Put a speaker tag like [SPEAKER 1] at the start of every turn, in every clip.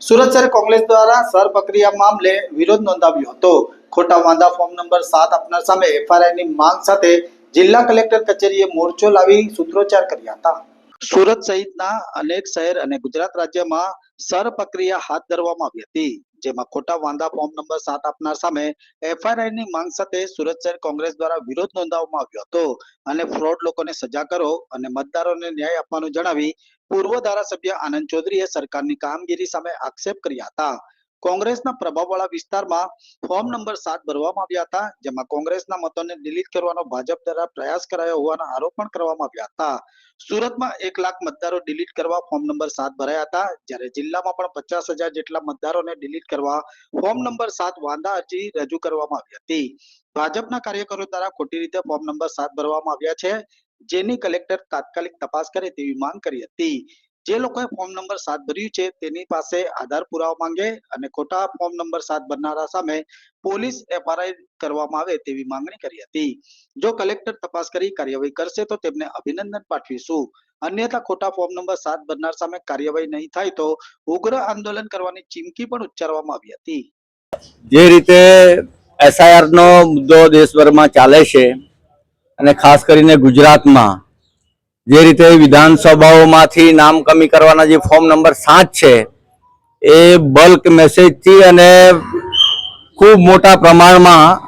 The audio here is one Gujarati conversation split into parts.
[SPEAKER 1] સુરત શહેર કોંગ્રેસ દ્વારા સર પ્રક્રિયા મામલે વિરોધ નોંધાવ્યો હતો। ખોટા વાંધા ફોર્મ નંબર 7 આપનાર સામે એફઆઈઆરની માંગ સાથે જિલ્લા કલેક્ટર કચેરીએ મોરચો લાવી સૂત્રોચ્ચાર કર્યા હતા। સુરત સહિતના અનેક શહેર અને ગુજરાત રાજ્યમાં સર પ્રક્રિયા હાથ ધરવામાં આવી હતી, જેમાં ખોટા વાંધા ફોર્મ નંબર 7 આપનાર સામે એફઆઈઆરની માંગ સાથે સુરત શહેર કોંગ્રેસ દ્વારા વિરોધ નોંધાવવામાં આવ્યો હતો અને ફ્રોડ લોકોને સજા કરો અને મતદારોને ન્યાય આપવાનું જણાવી પૂર્વ ધારાસભ્ય આનંદ ચૌધરીએ સરકારની કામગીરી સામે આક્ષેપ કર્યા હતા। કોંગ્રેસના પ્રભાવવાળા વિસ્તારમાં ફોર્મ નંબર 7 ભરવામાં આવ્યા હતા, જેમાં કોંગ્રેસના મતોને ડિલીટ કરવાનો ભાજપ દ્વારા પ્રયાસ કરાયો હોવાના આરોપ પણ કરવામાં આવ્યા હતા। સુરતમાં 1 લાખ મતદારો ડિલીટ કરવા ફોર્મ નંબર 7 ભરાયા હતા, જ્યારે જિલ્લામાં પણ 50,000 જેટલા મતદારોને ડિલીટ કરવા ફોર્મ નંબર 7 વાંધા અરજી રજૂ કરવામાં આવી હતી। ભાજપના કાર્યકરો દ્વારા ખોટી રીતે ફોર્મ નંબર 7 ભરવામાં આવ્યા છે, જેની કલેક્ટર તાત્કાલિક તપાસ કરે તેવી માંગ કરી હતી। જે લોકોએ ફોર્મ નંબર 7 ભર્યું છે તેની પાસે આધાર પુરાવા માંગે અને ખોટા ફોર્મ નંબર 7 ભરનારા સામે પોલીસ એફઆઈઆર કરવામાં આવે તેવી માંગણી કરી હતી। જો કલેક્ટર તપાસ કરી કાર્યવાહી કરશે તો તેમને અભિનંદન પાઠવીશું, અન્યથા ખોટા ફોર્મ નંબર 7 ભરનાર સામે કાર્યવાહી નહીં થાય તો ઉગ્ર આંદોલન કરવાની ચીમકી પણ ઉચ્ચારવામાં આવી હતી।
[SPEAKER 2] જે રીતે એસઆઈઆર નો મુદ્દો દેશભરમાં ચાલે છે અને ખાસ કરીને ગુજરાતમાં જે રીતે વિધાનસભાઓમાંથી નામ કમી કરવાના જે ફોર્મ નંબર 7 છે એ બલ્ક મેસેજથી અને ખૂબ મોટા પ્રમાણમાં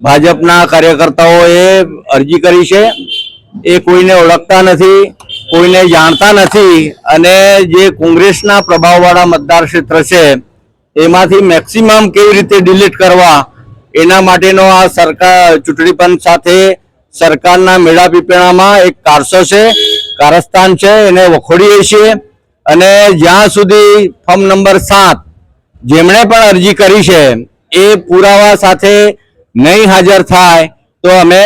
[SPEAKER 2] ભાજપના કાર્યકર્તાઓએ અરજી કરી છે। એ કોઈને ઓળખતા નથી, કોઈને જાણતા નથી અને જે કોંગ્રેસના પ્રભાવવાળા મતદાર ક્ષેત્ર છે એમાંથી મેક્સિમમ કેવી રીતે ડિલીટ કરવા એના માટેનો આ સરકાર ચૂંટણી પંચ સાથે સરકારના મેળા પીપળામાં એક કારસ્તાન છે, એને વખોડીએ છીએ અને જ્યાં સુધી ફોર્મ નંબર 7 જેમણે પણ અરજી કરી છે એ પુરાવા સાથે નહીં હાજર થાય તો અમે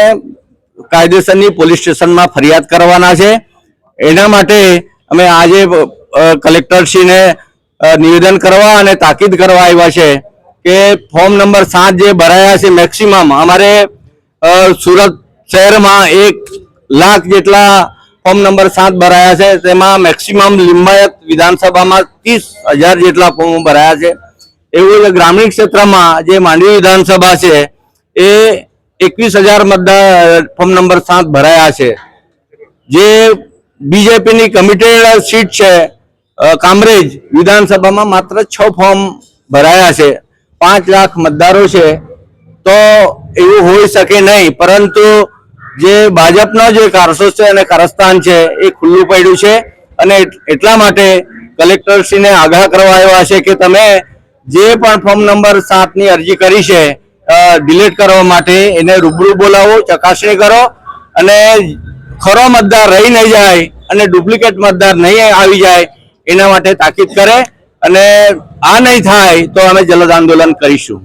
[SPEAKER 2] કાયદેસરની પોલીસ સ્ટેશનમાં ફરિયાદ કરવાના છે। એના માટે અમે આજે કલેક્ટરશ્રીને નિવેદન કરવા અને તાકીદ કરવા આવ્યા છે કે ફોર્મ નંબર 7 જે ભરાયા છે મેક્સિમમ અમારે સુરત શહેરમાં 1 લાખ જેટલા ફોર્મ નંબર 7 ભરાયા છે, તેમાં મેક્સિમમ લિંબાયત વિધાનસભામાં 30,000 જેટલા ફોર્મ ભરાયા છે। એવું ગ્રામીણ ક્ષેત્રમાં જે માંડવી વિધાનસભા છે એ 21,000 મતદાર ફોર્મ નંબર 7 ભરાયા છે। જે બીજેપીની કમિટેડ સીટ છે કામરેજ વિધાનસભામાં માત્ર 6 ફોર્મ ભરાયા છે। 5 લાખ મતદારો છે તો એવું હોઈ શકે નહીં, પરંતુ જે ભાજપનો જે કારસો છે અને કારસ્તાન છે એ ખુલ્લું પડ્યું છે અને એટલા માટે કલેક્ટરશ્રીને આગ્રહ કરવા આવ્યા છે કે તમે જે પણ ફોર્મ નંબર 7 ની અરજી કરી છે ડિલીટ કરવા માટે એને રૂબરૂ બોલાવો, ચકાસણી કરો અને ખરો મતદાર રહી નહીં જાય અને ડુપ્લિકેટ મતદાર નહીં આવી જાય એના માટે તાકીદ કરે અને આ નહીં થાય તો અમે જલદ આંદોલન કરીશું।